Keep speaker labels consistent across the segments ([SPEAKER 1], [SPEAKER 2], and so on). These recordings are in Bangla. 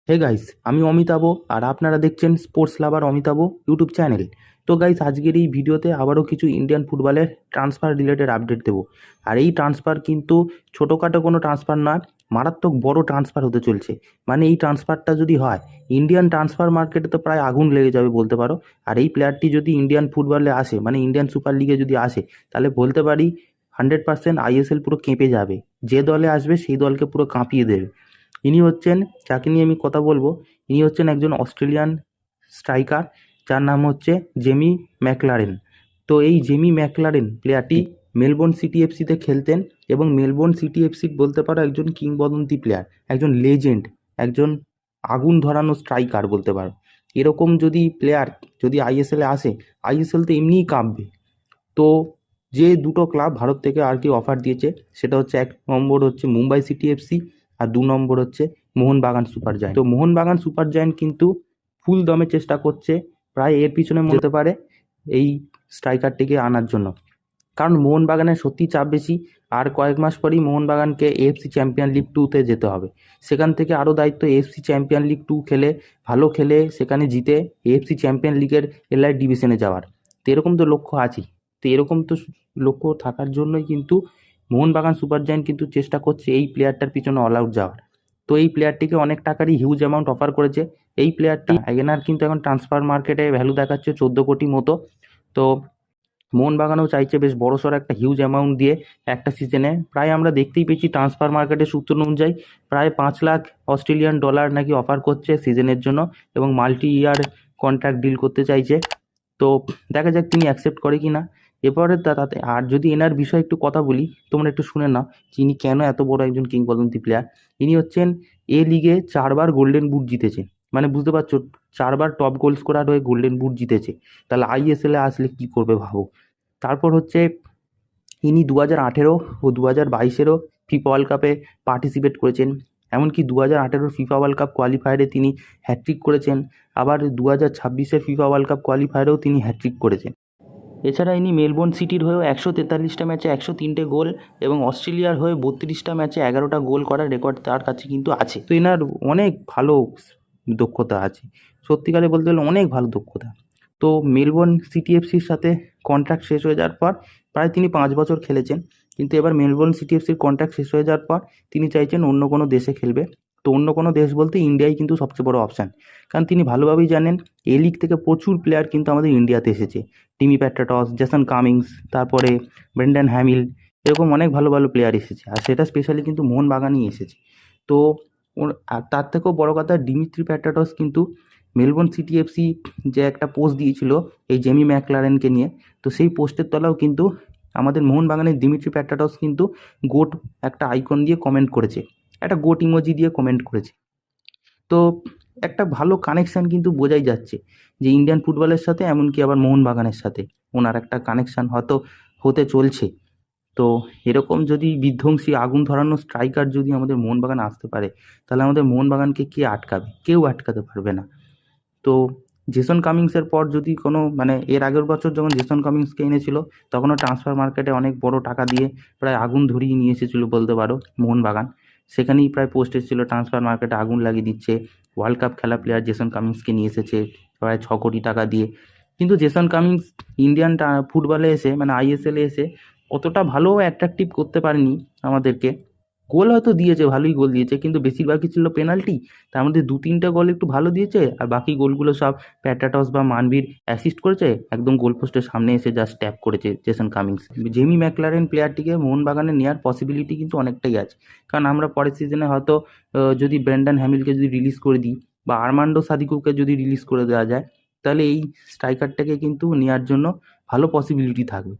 [SPEAKER 1] হে গাইস, আমি অমিতাভ আর আপনারা দেখছেন স্পোর্টস লাভার অমিতাভ ইউটিউব চ্যানেল। তো গাইস, আজকের এই ভিডিওতে আবারও কিছু ইন্ডিয়ান ফুটবলের ট্রান্সফার রিলেটেড আপডেট দেবো। আর এই ট্রান্সফার কিন্তু ছোটোখাটো কোনো ট্রান্সফার নয়, মারাত্মক বড় ট্রান্সফার হতে চলছে। মানে এই ট্রান্সফারটা যদি হয়, ইন্ডিয়ান ট্রান্সফার মার্কেটে তো প্রায় আগুন লেগে যাবে বলতে পারো। আর এই প্লেয়ারটি যদি ইন্ডিয়ান ফুটবলে আসে, মানে ইন্ডিয়ান সুপার লিগে যদি আসে, তাহলে বলতে পারি 100% আইএসএল পুরো কেঁপে যাবে। যে দলে আসবে সেই দলকে পুরো কাঁপিয়ে দেবে। ইনি হচ্ছেন, যাকে নিয়ে আমি কথা বলবো, ইনি হচ্ছেন একজন অস্ট্রেলিয়ান স্ট্রাইকার, যার নাম হচ্ছে জেমি ম্যাকলারেন। তো এই জেমি ম্যাকলারেন প্লেয়ারটি মেলবোর্ন সিটি এফসিতে খেলতেন, এবং মেলবোর্ন সিটি এফসির বলতে পারো একজন কিংবদন্তি প্লেয়ার, একজন লেজেন্ড, একজন আগুন ধরানো স্ট্রাইকার বলতে পারো। এরকম যদি প্লেয়ার যদি আইএসএলে আসে, আইএসএল তো এমনিই কাঁপবে। তো যে দুটো ক্লাব ভারত থেকে আর কি অফার দিয়েছে, সেটা হচ্ছে এক নম্বর হচ্ছে মুম্বাই সিটি এফসি, আর দু নম্বর হচ্ছে মোহনবাগান সুপার জায়ান্ট। তো মোহনবাগান সুপার জায়ান্ট কিন্তু ফুল দমে চেষ্টা করছে, প্রায় এর পিছনে যেতে পারে এই স্ট্রাইকারটিকে আনার জন্য। কারণ মোহনবাগানের সত্যি চাপ বেশি, আর কয়েক মাস পরেই মোহনবাগানকে এএফসি চ্যাম্পিয়ন লিগ 2-তে যেতে হবে। সেখান থেকে আরও দায়িত্ব এএফসি চ্যাম্পিয়ন লিগ 2 খেলে, ভালো খেলে সেখানে জিতে এএফসি চ্যাম্পিয়ন লিগের এলাইট ডিভিশনে যাওয়ার। তো এরকম তো লক্ষ্য আছেই। তো এরকম তো লক্ষ্য থাকার জন্যই কিন্তু মোহনবাগান সুপার জায়ান্ট কিন্তু চেষ্টা করছে এই প্লেয়ারটার পিছনে অল আউট যাওয়ার। তো এই প্লেয়ারটিকে অনেক টাকারই হিউজ অ্যামাউন্ট অফার করেছে। এই প্লেয়ারটি এগেনার কিন্তু এখন ট্রান্সফার মার্কেটে ভ্যালু দেখাচ্ছে 14 কোটি মতো। তো মোহনবাগানও চাইছে বেশ বড়সড় একটা হিউজ অ্যামাউন্ট দিয়ে একটা সিজনে। প্রায় আমরা দেখতেই পেয়েছি ট্রান্সফার মার্কেটের সূত্র অনুযায়ী প্রায় 5 লাখ অস্ট্রেলিয়ান ডলার নাকি অফার করছে সিজনের জন্য, এবং মাল্টি ইয়ার কন্ট্রাক্ট ডিল করতে চাইছে। তো দেখা যাক তিনি অ্যাকসেপ্ট করে কি না। এরপরে তাতে আর যদি এনার বিষয়ে একটু কথা বলি, তোমরা একটু শুনে নাও তিনি কেন এত বড় একজন কিংবদন্তি প্লেয়ার। ইনি হচ্ছেন এ লিগে 4বার গোল্ডেন বুট জিতেছেন। মানে বুঝতে পারছো, 4বার টপ গোল স্কোরার হয়ে গোল্ডেন বুট জিতেছে। তাহলে আইএসএলে আসলে কি করবে ভাবো। তারপর হচ্ছে ইনি 2018 ও 2022-এরও ফিফা ওয়ার্ল্ড কাপে পার্টিসিপেট করেছেন। এমনকি 2018-এর ফিফা ওয়ার্ল্ড কাপ কোয়ালিফায়ারে তিনি হ্যাট্রিক করেছেন। আবার 2026-এর ফিফা ওয়ার্ল্ড কাপ কোয়ালিফায়ারেও তিনি হ্যাট্রিক করেছেন। এছাড়া ইনি মেলবোর্ন সিটির হয়েও 143টা ম্যাচে 103টে গোল, এবং অস্ট্রেলিয়ার হয়ে 32টা ম্যাচে 11টা গোল করার রেকর্ড তার কাছে কিন্তু আছে। তো এনার অনেক ভালো দক্ষতা আছে, সত্যিকারে বলতে গেলে অনেক ভালো দক্ষতা। তো মেলবোর্ন সিটি এফসির সাথে কন্ট্রাক্ট শেষ হয়ে যাওয়ার পর প্রায় তিনি 5 বছর খেলেছেন, কিন্তু এবার মেলবোর্ন সিটি এফসির কন্ট্রাক্ট শেষ হয়ে যাওয়ার পর তিনি চাইছেন অন্য কোনো দেশে খেলবে। তো অন্য কোনো দেশ বলতে ইন্ডিয়াই কিন্তু সবচেয়ে বড় অপশান। কারণ তিনি ভালোভাবেই জানেন এ লিগ থেকে প্রচুর প্লেয়ার কিন্তু আমাদের ইন্ডিয়াতে এসেছে। টিমি প্যাট্রাটস, জেসন কামিংস, তারপরে ব্রেন্ডন হ্যামিল, এরকম অনেক ভালো ভালো প্লেয়ার এসেছে, আর সেটা স্পেশালি কিন্তু মোহনবাগানই এসেছে। তো আর তার থেকেও বড় কথা, ডিমিত্রি প্যাট্রাটস কিন্তু মেলবোর্ন সিটি এফসি যে একটা পোস্ট দিয়েছিল এই জেমি ম্যাকলারেনকে নিয়ে, তো সেই পোস্টের তলাও কিন্তু আমাদের মোহনবাগানের দিমিত্রি প্যাট্রাটস কিন্তু গোট একটা আইকন দিয়ে কমেন্ট করেছে, একটা গোট ইমোজি দিয়ে কমেন্ট করেছে। তো একটা ভালো কানেকশান কিন্তু বোঝাই যাচ্ছে যে ইন্ডিয়ান ফুটবলের সাথে, এমনকি আবার মোহনবাগানের সাথে ওনার একটা কানেকশান হয়তো হতে চলছে। তো এরকম যদি বিধ্বংসী আগুন ধরানো স্ট্রাইকার যদি আমাদের মোহনবাগানে আসতে পারে, তাহলে আমাদের মোহনবাগানকে কে আটকাবে? কেউ আটকাতে পারবে না। তো জেসন কামিংসের পর যদি কোনো, মানে এর আগের বছর যখন জেসন কামিংসকে এনেছিল, তখনও ট্রান্সফার মার্কেটে অনেক বড় টাকা দিয়ে প্রায় আগুন ধরিয়ে নিয়ে এসেছিলো বলতে পারো মোহনবাগান। সেখানেই প্রায় পোস্ট এসেছিলো ট্রান্সফার মার্কেটে আগুন লাগিয়ে দিচ্ছে, ওয়ার্ল্ড কাপ খেলা প্লেয়ার জেসন কামিংসকে নিয়ে এসেছে প্রায় 6 কোটি টাকা দিয়ে। কিন্তু জেসন কামিংস ইন্ডিয়ান ফুটবলে এসে, মানে আইএসএলে এসে অতটা ভালো অ্যাট্রাকটিভ করতে পারেনি আমাদেরকে। গোল হয়তো দিয়েছে, ভালোই গোল দিয়েছে, কিন্তু বেশিরভাগই ছিল পেনাল্টি। তার মধ্যে 2-3টা গোল একটু ভালো দিয়েছে, আর বাকি গোলগুলো সব প্যাট্রাটস বা মানভীর অ্যাসিস্ট করেছে, একদম গোল পোস্টের সামনে এসে জাস্ট ট্যাপ করেছে জেসন কামিংস। জেমি ম্যাকলারেন প্লেয়ারটিকে মোহনবাগানে নেওয়ার পসিবিলিটি কিন্তু অনেকটাই আছে। কারণ আমরা পরের সিজনে হয়তো যদি ব্রেন্ডন হ্যামিলকে যদি রিলিজ করে দিই, বা আর্মান্ডো সাদিকুকে যদি রিলিজ করে দেওয়া যায়, তাহলে এই স্ট্রাইকারটাকে কিন্তু নেওয়ার জন্য ভালো পসিবিলিটি থাকবে।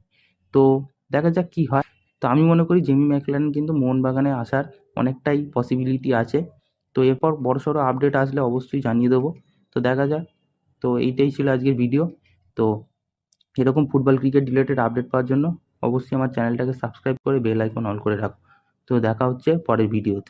[SPEAKER 1] তো দেখা যাক কী হয়। তো আমি মনে করি জেমি ম্যাকলারেন কিন্তু মোহনবাগানে আসার অনেকটাই পসিবিলিটি আছে। তো এরপর বড়সড় আপডেট আসলে অবশ্যই জানিয়ে দেবো। তো দেখা যাক। তো এইটাই ছিল আজকের ভিডিও। তো এরকম ফুটবল ক্রিকেট রিলেটেড আপডেট পাওয়ার জন্য অবশ্যই আমার চ্যানেলটাকে সাবস্ক্রাইব করে বেল আইকন অন করে রাখো। তো দেখা হচ্ছে পরের ভিডিওতে।